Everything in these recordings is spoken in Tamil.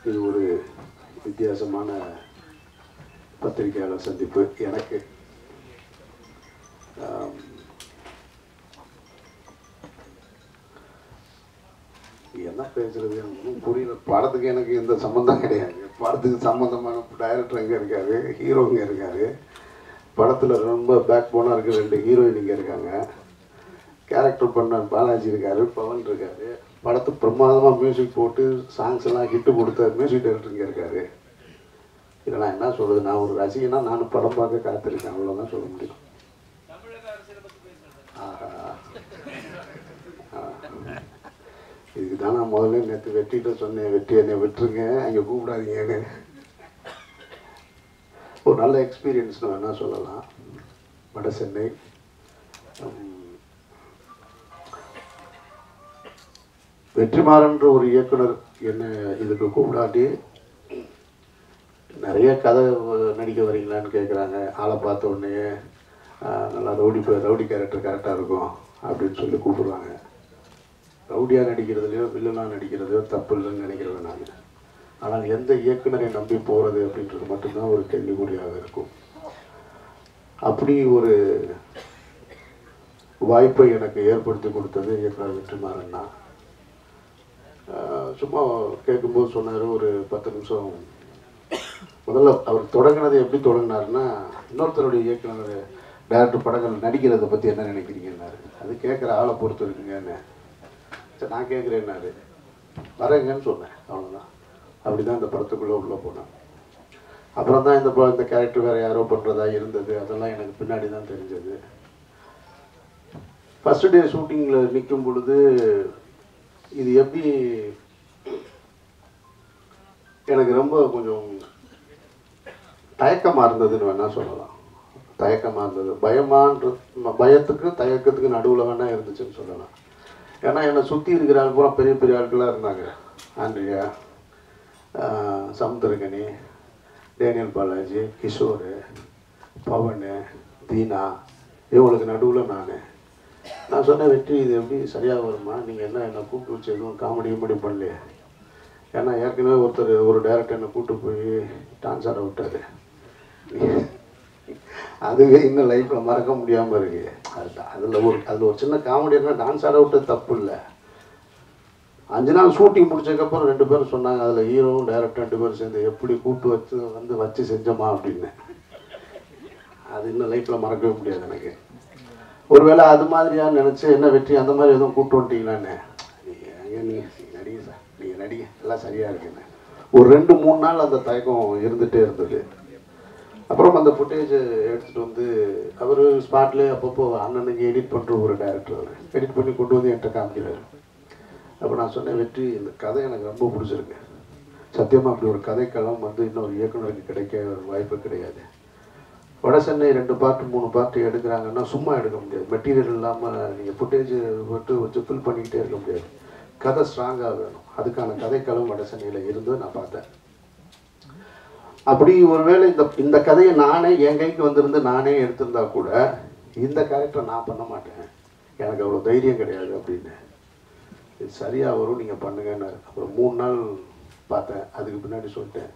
இது ஒரு வித்தியாசமான பத்திரிகையாளர் சந்திப்பு எனக்கு. என்ன பேசுறது ஒன்றும் புரியல. படத்துக்கு எனக்கு எந்த சம்மந்தம் கிடையாது. படத்துக்கு சம்மந்தமான டைரக்டர் எங்கே இருக்காரு, ஹீரோ இங்கே இருக்காரு. படத்தில் ரொம்ப பேக் போனாக இருக்குது. 2 ஹீரோயின் இங்கே இருக்காங்க. கேரக்டர் பண்ண பாலாஜி இருக்காரு, பவன் இருக்காரு. படத்துக்கு பிரமாதமாக மியூசிக் போட்டு சாங்ஸ் எல்லாம் ஹிட்டு கொடுத்த மியூசிக் டைரக்டர் இங்கே இருக்காரு. இதில் நான் என்ன சொல்கிறது, நான் ஒரு ரசிகனா நானும் படம் பார்க்க காத்திருக்கேன், அவ்வளோதான் சொல்ல முடியும். இதுக்கு தான் நான் முதல்ல நேற்று வெட்டிகிட்ட சொன்னேன், வெட்டி என்னை விட்டுருங்க, அங்கே கூப்பிடாதீங்கன்னு. ஒரு நல்ல எக்ஸ்பீரியன்ஸ்னு வேணால் சொல்லலாம். வட சென்னை வெற்றிமாறன்ற ஒரு இயக்குனர் என்ன இதுக்கு கூப்பிடாட்டி நிறைய கதை நடிக்க வரீங்களான்னு கேட்குறாங்க. ஆளை பார்த்த உடனே நல்லா ரவுடி கேரக்டர் கரெக்டாக இருக்கும் அப்படின்னு சொல்லி கூப்பிடுவாங்க. ரவுடியாக நடிக்கிறதுலையோ வில்லனாக நடிக்கிறதையோ தப்பு இல்லைன்னு நினைக்கிறேன் நான். ஆனால் எந்த இயக்குனரை நம்பி போகிறது அப்படின்றது மட்டும்தான் ஒரு கேள்விக்குறியாக இருக்கும். அப்படி ஒரு வாய்ப்பை எனக்கு ஏற்படுத்தி கொடுத்தது இயக்குனர் வெற்றிமாறன் தான். சும்மா கேட்கும்போது சொன்னார், ஒரு 10 நிமிஷம். முதல்ல அவர் தொடங்கினதை எப்படி தொடங்கினாருன்னா, இன்னொருத்தருடைய இயக்குனர் டைரக்டர் படங்கள் நடிக்கிறத பற்றி என்ன நினைக்கிறீங்கன்னாரு. அது கேட்குற ஆளை பொறுத்து இருக்குங்கன்னு. சரி நான் கேட்குறேன்னாரு. வரேங்கன்னு சொன்னேன், அவ்வளோதான். அப்படி தான் இந்த படத்துக்குள்ளே உள்ளே போனேன். அப்புறம் தான் இந்த கேரக்டர் வேறு யாரோ பண்ணுறதா இருந்தது, அதெல்லாம் எனக்கு பின்னாடி தான் தெரிஞ்சது. ஃபஸ்ட்டு டே ஷூட்டிங்கில் நிற்கும் பொழுது இது எப்படி எனக்கு ரொம்ப கொஞ்சம் தயக்கமாக இருந்ததுன்னு வேணால் சொல்லலாம். தயக்கமாக இருந்தது, பயத்துக்கு தயக்கத்துக்கு நடுவில் வேணால் இருந்துச்சுன்னு சொல்லலாம். ஏன்னா என்னை சுற்றி இருக்கிற ஆள் பூரா பெரிய பெரிய ஆட்களாக இருந்தாங்க. ஆண்ட்ரியா, சமுத்திரகனி, டேனியல் பாலாஜி, கிஷோர், பவன், தீனா, இவங்களுக்கு நடுவில் நான் சொன்னேன், வெற்றி இது எப்படி சரியாக வருமா, நீங்கள் என்னை கூப்பிட்டு வச்சு எதுவும் காமெடி பண்ணலையே. ஏன்னா ஏற்கனவே ஒரு டைரக்டர் என்னை கூப்பிட்டு போய் டான்ஸ் ஆட விட்டார். அதுவே இன்னும் லைஃப்பில் மறக்க முடியாமல் இருக்கு. அதில் ஒரு சின்ன காமெடினா டான்ஸ் ஆட விட்டது தப்பு இல்லை. 5 நாள் ஷூட்டிங் முடிச்சதுக்கப்புறம் 2 பேரும் சொன்னாங்க, அதில் ஹீரோவும் டைரக்டர் 2 பேரும் சேர்ந்து எப்படி கூப்பிட்டு வச்சு செஞ்சோமா அப்படின்னு. அது இன்னும் லைஃப்பில் மறக்கவே முடியாது எனக்கு. ஒருவேளை அது மாதிரியாக நினச்சி என்ன வெற்றி அந்த மாதிரி எதுவும் கூப்பிட்டு வந்துட்டீங்களான்னு. நீங்கள் நடிங்க சார், நீங்கள் நடிங்க, எல்லாம் சரியாக இருக்குன்னு. ஒரு 2-3 நாள் அந்த தயக்கம் இருந்துகிட்டே இருந்தது. அப்புறம் அந்த ஃபுட்டேஜ் எடுத்துகிட்டு வந்து அவர் ஸ்பாட்லேயே அப்பப்போ அண்ணனுக்கு எடிட் பண்ணுற ஒரு டைரக்டர், அவர் எடிட் பண்ணி கொண்டு வந்து என்கிட்ட காமிக்கிறார். அப்போ நான் சொன்னேன், வெற்றி இந்த கதை எனக்கு ரொம்ப பிடிச்சிருக்கு. சத்தியமாக அப்படி ஒரு கதைக்களம் இன்னொரு இயக்குனருக்கு கிடைக்க வாய்ப்பு கிடையாது. வட சென்னை 2 பார்ட் 3 பார்ட் எடுக்கிறாங்கன்னா சும்மா எடுக்க முடியாது. மெட்டீரியல் இல்லாமல் நீங்கள் ஃபுட்டேஜ் வச்சு ஃபில் பண்ணிக்கிட்டே இருக்க முடியாது. கதை ஸ்ட்ராங்காக வேணும். அதுக்கான கதைக்களம் வட சென்னையில் இருந்து நான் பார்த்தேன். அப்படி ஒருவேளை இந்த கதையை நானே என் கைக்கு வந்திருந்து நானே எடுத்திருந்தா கூட இந்த கேரக்டரை நான் பண்ண மாட்டேன், எனக்கு அவ்வளோ தைரியம் கிடையாது அப்படின்னு. இது சரியாக வரும், நீங்கள் பண்ணுங்கன்னு. அப்புறம் 3 நாள் பார்த்தேன். அதுக்கு பின்னாடி சொல்லிட்டேன்,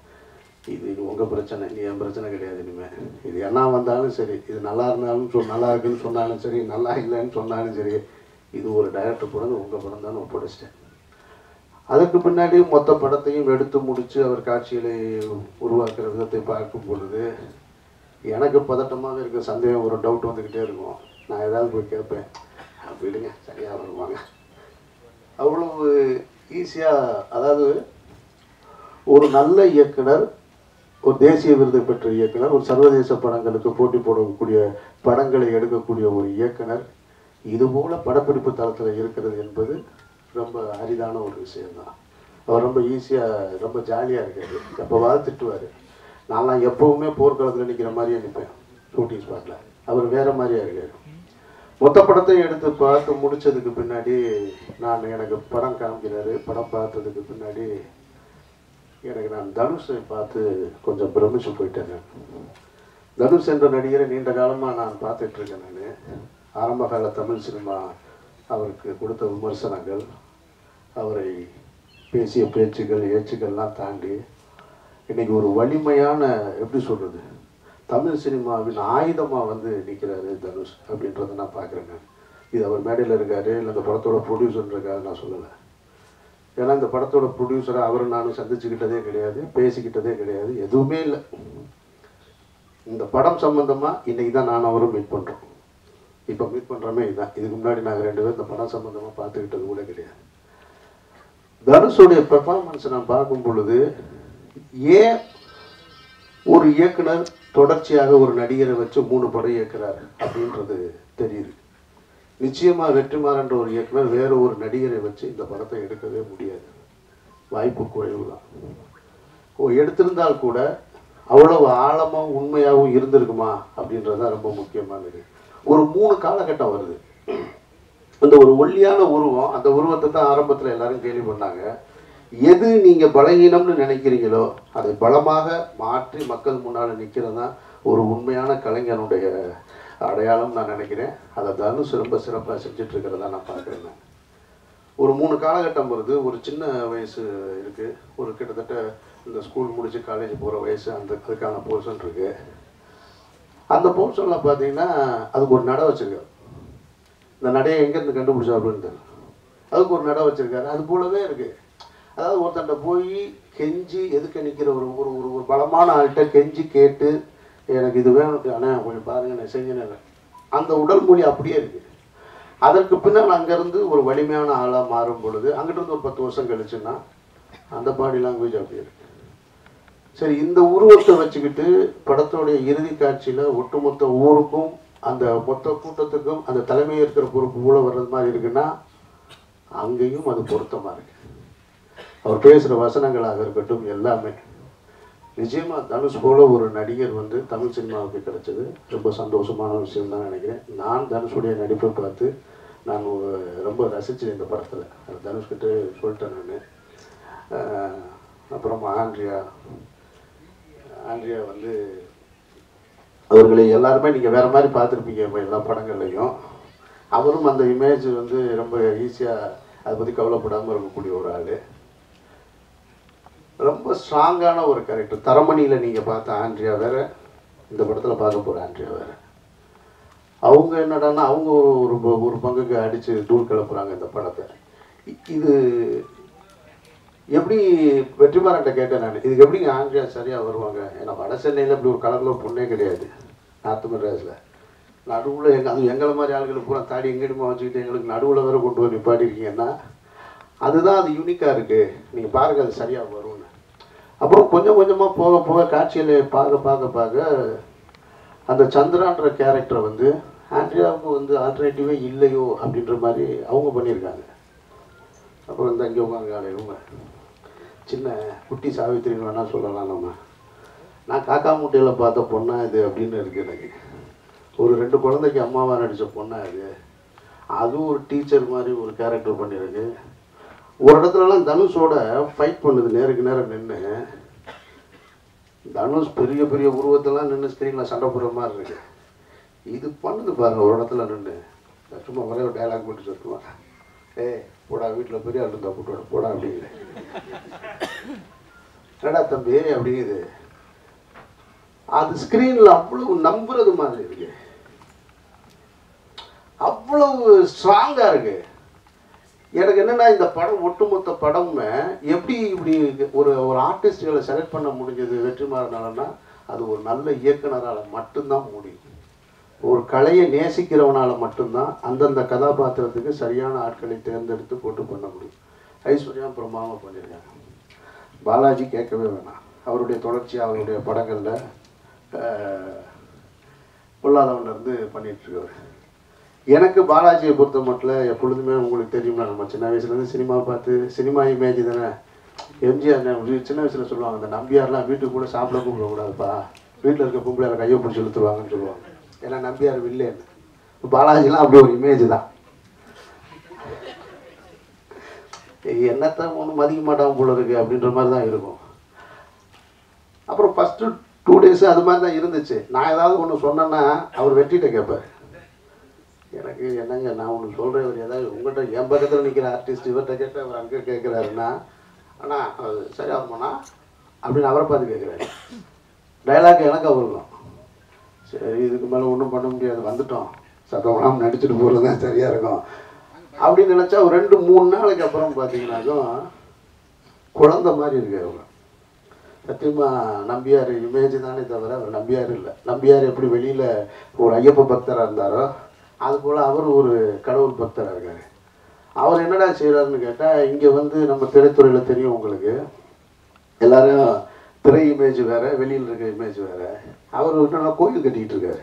இது உங்கள் பிரச்சனை, இது என் பிரச்சனை கிடையாது. இனிமேல் இது என்ன வந்தாலும் சரி, இது நல்லா இருந்தாலும் நல்லா இருக்குன்னு சொன்னாலும் சரி, நல்லா இல்லைன்னு சொன்னாலும் சரி, இது ஒரு டைரக்டர் படம், உங்கள் படம் தான் ஒப்படைச்சிட்டேன். அதுக்கு பின்னாடி மொத்த படத்தையும் எடுத்து முடித்து அவர் காட்சிகளை உருவாக்குற விதத்தை பார்க்கும் பொழுது எனக்கு பதட்டமாக இருக்க, சந்தேகம், ஒரு டவுட் வந்துக்கிட்டே இருக்கும். நான் ஏதாவது போய் கேட்பேன், அப்படிங்க சரியாக வருவாங்க. அவ்வளவு ஈஸியாக, அதாவது ஒரு நல்ல இயக்குனர், ஒரு தேசிய விருது பெற்ற இயக்குனர், ஒரு சர்வதேச படங்களுக்கு போட்டி போடக்கூடிய படங்களை எடுக்கக்கூடிய ஒரு இயக்குனர் இதுபோல் படப்பிடிப்பு தளத்தில் இருக்கிறது என்பது ரொம்ப அரிதான ஒரு விஷயம்தான். அவர் ரொம்ப ஈஸியாக, ரொம்ப ஜாலியாக இருக்காரு. எப்போவாது திட்டுவார். நான்லாம் எப்போவுமே போர்க்களத்தில் நிற்கிற மாதிரியே நிற்பேன் ஷூட்டிங் ஸ்பாட்டில். அவர் வேறு மாதிரியாக இருக்கார். மொத்த படத்தையும் எடுத்து பார்த்து முடித்ததுக்கு பின்னாடி எனக்கு படம் காமிக்கிறாரு. படம் பார்த்ததுக்கு பின்னாடி நான் தனுஷை பார்த்து கொஞ்சம் பிரமிச்சு போயிட்டேன். தனுஷ் என்ற நடிகரை நீண்ட காலமாக நான் பார்த்துட்ருக்கேன். நான் ஆரம்ப கால தமிழ் சினிமா அவருக்கு கொடுத்த விமர்சனங்கள், அவரை பேசிய பேச்சுக்கள் ஏச்சுக்கள்லாம் தாண்டி இன்றைக்கி ஒரு வலிமையான எப்படி சொல்கிறது தமிழ் சினிமாவின் ஆயுதமாக வந்து நிற்கிறாரு தனுஷ் அப்படின்றத நான் பார்க்குறேங்க. இது அவர் மேடையில் இருக்கார், இல்லை இந்த படத்தோட ப்ரொடியூசர் இருக்காரு நான் சொல்லலை. ஏன்னா இந்த படத்தோட ப்ரொடியூசரை அவரும் நானும் சந்திச்சுக்கிட்டதே கிடையாது, பேசிக்கிட்டதே கிடையாது, எதுவுமே இல்லை. இந்த படம் சம்மந்தமாக இன்றைக்கி தான் நான் அவரும் மீட் பண்ணுறோம். இப்போ மீட் பண்ணுறோமே இதுதான். இதுக்கு முன்னாடி நாங்கள் 2 பேரும் இந்த படம் சம்மந்தமாக பார்த்துக்கிட்டது கூட கிடையாது. தனுஷுடைய பெர்ஃபார்மன்ஸை நான் பார்க்கும் பொழுது ஏன் ஒரு இயக்குனர் தொடர்ச்சியாக ஒரு நடிகரை வச்சு 3 படம் இயக்குறாரு அப்படின்றது தெரியுது. நிச்சயமாக வெற்றிமாறன்ற ஒரு இயக்குனர் வேறு ஒரு நடிகரை வச்சு இந்த படத்தை எடுக்கவே முடியாது, வாய்ப்பு குறைவு தான். எடுத்திருந்தால் கூட அவ்வளவு ஆழமாகவும் உண்மையாகவும் இருந்திருக்குமா அப்படின்றது தான் ரொம்ப முக்கியமானது. ஒரு 3 காலகட்டம் வருது. அந்த ஒரு ஒல்லியான உருவம், அந்த உருவத்தை தான் ஆரம்பத்தில் எல்லாரும் கேள்வி பண்ணாங்க. எது நீங்கள் பலகீனம்னு நினைக்கிறீங்களோ அதை பலமாக மாற்றி மக்கள் முன்னால் நிற்கிறது தான் ஒரு உண்மையான கலைஞனுடைய அடையாளம் நான் நினைக்கிறேன். அதை தனுஷ் ரொம்ப சிறப்பாக செஞ்சிட்ருக்கிறதா நான் பார்க்குறேன். ஒரு 3 காலகட்டம் வருது. ஒரு சின்ன வயசு இருக்குது, ஒரு கிட்டத்தட்ட இந்த ஸ்கூல் முடித்து காலேஜ் போகிற வயசு, அதுக்கான போர்ஷன் இருக்குது. அந்த போர்ஷனில் பார்த்தீங்கன்னா அதுக்கு ஒரு நடை வச்சுருக்காரு. இந்த நடையை எங்கேருந்து கண்டுபிடிச்சா அப்படின்னு தெரியல, அதுக்கு ஒரு நடை வச்சுருக்காரு. அது போலவே இருக்குது. அதாவது ஒருத்தன்ட்ட போய் கெஞ்சி எதுக்கு நிற்கிற ஒரு ஒரு ஒரு பலமான ஆள்கிட்ட கெஞ்சி கேட்டு எனக்கு இது வேணும் ஆனால் கொஞ்சம் பாருங்கள் நான் செஞ்சேன்னு அந்த உடல் மொழி அப்படியே இருக்குது. அதற்கு பின்னால் அங்கேருந்து ஒரு வலிமையான ஆளாக மாறும் பொழுது அங்கிட்டிருந்து ஒரு 10 வருஷம் கழிச்சுன்னா அந்த பாடி லாங்குவேஜ் அப்படியே இருக்குது. சரி, இந்த உருவத்தை வச்சுக்கிட்டு படத்தோடைய இறுதி காட்சியில் ஒட்டுமொத்த ஊருக்கும் அந்த மொத்த கூட்டத்துக்கும் அந்த தலைமை இருக்கிற பொறுப்பு கூட வர்றது மாதிரி இருக்குன்னா அங்கேயும் அது பொருத்தமாக இருக்குது. அவர் பேசுகிற வசனங்களாக இருக்கட்டும் எல்லாமே. நிச்சயமாக தனுஷ் போல ஒரு நடிகர் வந்து தமிழ் சினிமாவுக்கு கிடைச்சது ரொம்ப சந்தோஷமான விஷயம் தான் நினைக்கிறேன். நான் தனுஷுடைய நடிப்பை பார்த்து நான் ரொம்ப ரசித்தேன் இந்த படத்தில். தனுஷ்கிட்ட சொல்லிட்டேன் நான். அப்புறம் ஆண்ட்ரியா வந்து அவர்களை எல்லாருமே நீங்கள் வேறு மாதிரி பார்த்துருப்பீங்க இப்போ எல்லா படங்கள்லையும். அவரும் அந்த இமேஜ் வந்து ரொம்ப ஈஸியாக அதை பற்றி கவலைப்படாமல் இருக்கக்கூடிய ஒரு ஆள். ரொம்ப ஸ்ட்ராங்கான ஒரு கேரக்டர். தரமணியில் நீங்கள் பார்த்த ஆண்ட்ரியா வேறு, இந்த படத்தில் பார்க்க போகிற ஆண்ட்ரியா வேறு. அவங்க என்னடான்னா அவங்க ஒரு பங்குக்கு அடித்து தூள் கிளப்புறாங்க இந்த படத்தை. இது எப்படி வெற்றிமாறன்ட்ட கேட்டேன் நான், இதுக்கு எப்படிங்க ஆண்ட்ரியா சரியாக வருவாங்க? ஏன்னா வட சென்னையில் இப்படி ஒரு கலரில் பொண்ணே கிடையாது. நார்த் மெட்ராஸில் நடுவில் அதுவும் எங்களை மாதிரி ஆளுகளுக்கு பூரா தாடி எங்கேயுமா வச்சுக்கிட்டு எங்களுக்கு நடுவில் வேறு கொண்டு போய் நிப்பாட்டிருக்கீங்கன்னா அதுதான் அது யூனிக்காக இருக்குது. நீங்கள் பாருங்கள், அது சரியாக வரும்னு. அப்புறம் கொஞ்சம் கொஞ்சமாக போக போக காட்சியில் பார்க்க அந்த சந்திரான்ற கேரக்டரை வந்து ஆண்ட்ரியாவுக்கு வந்து ஆல்டர்னேட்டிவே இல்லையோ அப்படின்ற மாதிரி அவங்க பண்ணியிருக்காங்க. அப்புறம் இந்த இங்கே உட்காந்து இவங்க சின்ன குட்டி சாவித்திரின்னு வேணால் சொல்லலாம் நம்ம. நான் காக்கா மூட்டையில் பார்த்த பொண்ணா இது அப்படின்னு இருக்குது எனக்கு. ஒரு 2 குழந்தைக்கு அம்மாவாக நடித்த பொண்ணா இது. அதுவும் ஒரு டீச்சர் மாதிரி ஒரு கேரக்டர் பண்ணியிருக்கு. ஒரு இடத்துலலாம் தனுஷோட ஃபைட் பண்ணுது நேருக்கு நேரம் நின்று. தனுஷ் பெரிய பெரிய உருவத்தெல்லாம் நின்று ஸ்க்ரீனில் சண்டை போடுற மாதிரி இருக்கு. இது பண்ணுது பாருங்க ஒரு இடத்துல நின்று. சும்மா ஒரே ஒரு டைலாக் போட்டு சொல்லுவாங்க, போடா வீட்டில் பெரிய ஆள் இருந்தால் கூட்டு போடா அப்படிங்குது. என்னடா தம்பி அப்படிங்குது. அது ஸ்க்ரீனில் அவ்வளவு நம்புறது மாதிரி இருக்கு, அவ்வளவு ஸ்ட்ராங்காக இருக்கு. எனக்கு என்னென்னா இந்த படம் ஒட்டுமொத்த படமுமே எப்படி இப்படி ஒரு ஆர்டிஸ்டுகளை செலக்ட் பண்ண முடிஞ்சது வெற்றிமாறனாலன்னா அது ஒரு நல்ல இயக்குனரால் மட்டும்தான் முடியும். ஒரு கலையை நேசிக்கிறவனால் மட்டும்தான் அந்தந்த கதாபாத்திரத்துக்கு சரியான ஆட்களை தேர்ந்தெடுத்து போட்டு பண்ண முடியும். ஐஸ்வர்யா பிரமாதமாக பண்ணியிருக்காங்க. பாலாஜி கேட்கவே வேணாம். அவருடைய தொடர்ச்சியாக அவருடைய படங்களில் பொல்லாதவன்லேருந்து பண்ணிகிட்ருக்காரு. எனக்கு பாலாஜியை பொறுத்த மட்டும் எப்பொழுதுமே உங்களுக்கு தெரியும்னா நம்ம சின்ன வயசுலேருந்து சினிமாவை பார்த்து சினிமா இமேஜ் தானே. எம்ஜிஆர் சின்ன வயசில் சொல்லுவாங்க, இந்த நம்பியார்லாம் வீட்டுக்கு கூட சாப்பிட கூப்பிடக்கூடாதுப்பா, வீட்டில் இருக்க பொம்பளை கையை பிடிச்சி இழுத்துருவாங்கன்னு சொல்லுவாங்க. ஏன்னா நம்பியார் வில்லேன்னு. பாலாஜிலாம் அப்படி ஒரு இமேஜ் தான். என்னத்தான் ஒன்றும் மதிக்க மாட்டாங்க போல இருக்கு அப்படின்ற மாதிரி தான் இருக்கும். அப்புறம் ஃபஸ்ட்டு 2 days அது மாதிரி தான் இருந்துச்சு. நான் ஏதாவது ஒன்று சொன்னேன்னா அவர் வெற்றிகிட்ட கேட்பார், எனக்கு என்னங்க நான் ஒன்று சொல்கிறேன், இவர் ஏதாவது உங்கள்கிட்ட என் பக்கத்தில் நிற்கிற ஆர்டிஸ்ட் இவர்கிட்ட கேட்டு அவர் அங்கே கேட்குறாருன்னா அண்ணா அது சரியா வருமாண்ணா அப்படின்னு அவரை பார்த்து கேட்குறாரு. டைலாக் எனக்கு அவருக்கும். சரி இதுக்கு மேலே ஒன்றும் பண்ண முடியாது, வந்துட்டோம், சத்தமெல்லாம் நடிச்சுட்டு போகிறது தான் சரியாக இருக்கும் அப்படின்னு நினச்சா ஒரு 2-3 நாளைக்கு அப்புறம் பார்த்தீங்கன்னாக்கும் குழந்த மாதிரி இருக்கு அவங்க. சத்தியமாக நம்பியார் இமேஜ் தானே தவிர அவர் நம்பியார் இல்லை. நம்பியார் எப்படி வெளியில் ஒரு ஐயப்ப பக்தராக இருந்தாரோ அதுபோல் அவர் ஒரு கடவுள் பக்தராக இருக்கார். அவர் என்னடா செய்கிறாருன்னு கேட்டால், இங்கே வந்து நம்ம திரைத்துறையில் தெரியும் உங்களுக்கு, எல்லோரும் திரை இமேஜ் வேறு, வெளியில் இருக்கிற இமேஜ் வேறு. அவர் என்னன்னா கோயில் கட்டிக்கிட்டு இருக்காரு.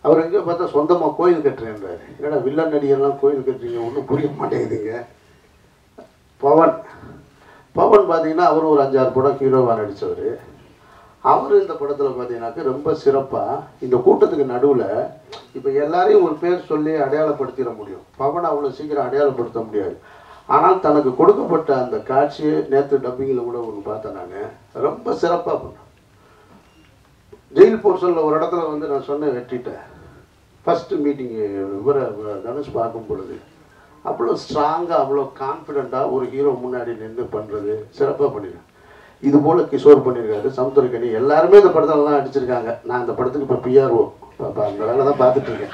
அவர் எங்கேயோ பார்த்தா சொந்தமாக கோயில் கட்டுறேன்றாரு. என்னடா வில்லன் நடிகர்லாம் கோயில் கட்டுறீங்க, ஒன்றும் புரிய மாட்டேங்குதுங்க. பவன் பார்த்தீங்கன்னா அவர் ஒரு 5-6 படம் ஹீரோவாக நடித்தவர். அவர் இந்த படத்தில் பார்த்தீங்கன்னாக்க ரொம்ப சிறப்பாக இந்த கூட்டத்துக்கு நடுவில் இப்போ எல்லாரையும் ஒரு பேர் சொல்லி அடையாளப்படுத்திட முடியும். பவன் அவ்வளோ சீக்கிரம் அடையாளப்படுத்த முடியாது. ஆனால் தனக்கு கொடுக்கப்பட்ட அந்த காட்சியை நேற்று டப்பிங்கில் கூட ஒன்று பார்த்தேன். நான் ரொம்ப சிறப்பாக பண்ணேன். ஜெயில் போர்ஷனில் ஒரு இடத்துல வந்து நான் சொன்னேன் வெட்டிட்டேன். ஃபஸ்ட்டு மீட்டிங்கு இவரை தனுஷ் பார்க்கும் பொழுது அவ்வளோ ஸ்ட்ராங்காக அவ்வளோ கான்ஃபிடெண்ட்டாக ஒரு ஹீரோ முன்னாடி நின்று பண்ணுறது சிறப்பாக பண்ணிடுறேன். இது போல் கிஷோர் பண்ணியிருக்காரு, சமுத்திரக்கனி எல்லாருமே இந்த படத்திலலாம் அடிச்சிருக்காங்க. நான் இந்த படத்துக்கு இப்போ பிஆர்ஓ இப்போ அந்த வேலை தான் பார்த்துட்ருக்கேன்.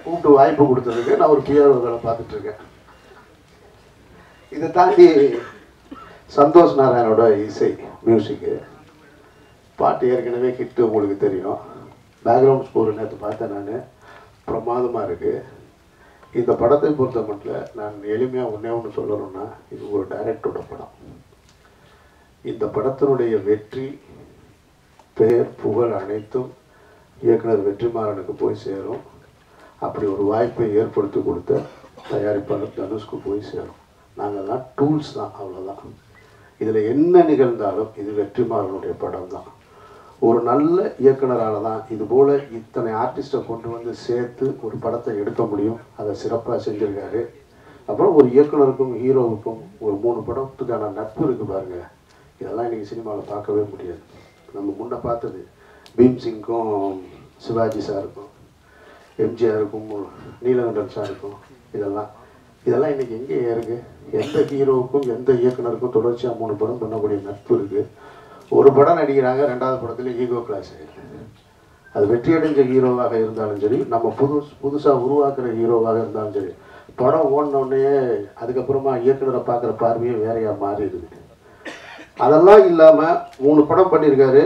கூப்பிட்டு வாய்ப்பு கொடுத்ததுக்கு நான் ஒரு பிஆர்ஓ வேலை பார்த்துட்ருக்கேன். இதை தாண்டி சந்தோஷ் நாராயணோட இசை மியூசிக்கு பாட்டு ஏற்கனவே ஹிட்டு உங்களுக்கு தெரியும். பேக்ரவுண்ட் ஸ்கோர் நேற்று பார்த்தேன் நான், பிரமாதமாக இருக்குது. இந்த படத்தை பொறுத்த மட்டும் நான் எளிமையாக ஒன்று சொல்லணும்னா, இது ஒரு டைரக்டரோட படம். இந்த படத்தினுடைய வெற்றி, பெயர், புகழ் அனைத்தும் இயக்குனர் வெற்றிமாறனுக்கு போய் சேரும். அப்படி ஒரு வாய்ப்பை ஏற்படுத்தி கொடுத்த தயாரிப்பாளர் தனுஷ்க்கு போய் சேரும். நாங்கள்லாம் டூல்ஸ் தான், அவ்வளோதான். இதில் என்ன நிகழ்ந்தாலும் இது வெற்றிமாறனுடைய படம் தான். ஒரு நல்ல இயக்குனரால் தான் இதுபோல் இத்தனை ஆர்டிஸ்ட்டை கொண்டு வந்து சேர்த்து ஒரு படத்தை எடுக்க முடியும். அதை சிறப்பாக செஞ்சுருக்காரு. அப்புறம் ஒரு இயக்குனருக்கும் ஹீரோவுக்கும் ஒரு 3 படத்துக்கான நட்பு இருக்குது பாருங்கள். இதெல்லாம் இன்றைக்கி சினிமாவில் பார்க்கவே முடியாது. நம்ம முன்னே பார்த்தது பீம்சிங்க்கும் சிவாஜி சாருக்கும், எம்ஜிஆருக்கும், நீலகண்டன் சாருக்கும், இதெல்லாம் இன்றைக்கி எங்கே இருக்குது? எந்த ஹீரோவுக்கும் எந்த இயக்குனருக்கும் தொடர்ச்சியாக 3 படம் பண்ணக்கூடிய நட்பு இருக்குது. ஒரு படம் நடிக்கிறாங்க, 2வது படத்துல ஈகோ கிளாஸ். அது வெற்றியடைஞ்ச ஹீரோவாக இருந்தாலும் சரி, நம்ம புதுசாக உருவாக்குற ஹீரோவாக இருந்தாலும் சரி, படம் ஓடினோடனே அதுக்கப்புறமா இயக்குனரை பார்க்குற பார்வையே வேறையாக மாறிடுது. அதெல்லாம் இல்லாமல் 3 படம் பண்ணியிருக்காரு.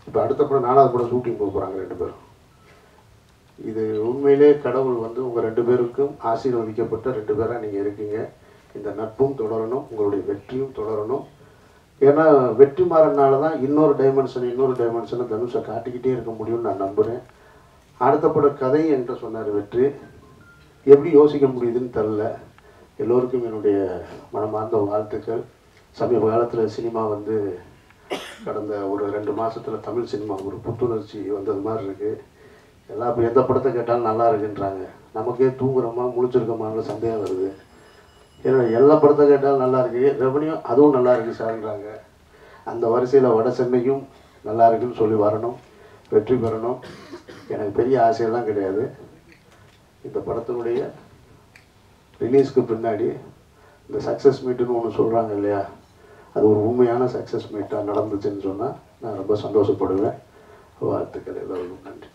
இப்போ அடுத்த படம் 4வது படம் ஷூட்டிங் போக போகிறாங்க 2 பேரும். இது உண்மையிலே கடவுள் வந்து உங்கள் 2 பேருக்கும் ஆசீர்வதிக்கப்பட்ட 2 பேராக நீங்கள் இருக்கீங்க. இந்த நட்பும் தொடரணும், உங்களுடைய வெற்றியும் தொடரணும். ஏன்னா வெற்றிமாறனால தான் இன்னொரு டைமென்ஷனை தனுஷை காட்டிக்கிட்டே இருக்க முடியும்னு நான் நம்புகிறேன். அடுத்த பட கதை என்கிட்ட சொன்னார் வெற்றி. எப்படி யோசிக்க முடியுதுன்னு தெரில. எல்லோருக்கும் என்னுடைய மனமார்ந்த வாழ்த்துக்கள். சமீப காலத்தில் சினிமா வந்து கடந்த ஒரு 2 மாதத்தில் தமிழ் சினிமா ஒரு புத்துணர்ச்சி வந்தது மாதிரி இருக்குது. எல்லாம் இப்போ எந்த படத்தை கேட்டாலும் நல்லா இருக்குன்றாங்க. நமக்கே தூங்குறோமா முழிச்சிருக்கோமான்னு சந்தேகம் வருது. ஏன்னா எல்லா படத்தை கேட்டாலும் நல்லா இருக்குது, ரெவன்யூ அதுவும் நல்லா இருக்குது சார்ன்றாங்க. அந்த வரிசையில் வட சென்னையும் நல்லா இருக்குன்னு சொல்லி வரணும், வெற்றி பெறணும். எனக்கு பெரிய ஆசையெல்லாம் கிடையாது. இந்த படத்தினுடைய ரிலீஸ்க்கு பின்னாடி இந்த சக்ஸஸ் மீட்டுன்னு ஒன்று சொல்கிறாங்க இல்லையா, அது ஒரு உண்மையான சக்ஸஸ் மீட்டாக நடந்துச்சுன்னு சொன்னால் நான் ரொம்ப சந்தோஷப்படுவேன். வாழ்த்துக்கள் எல்லோருக்கும். நன்றி.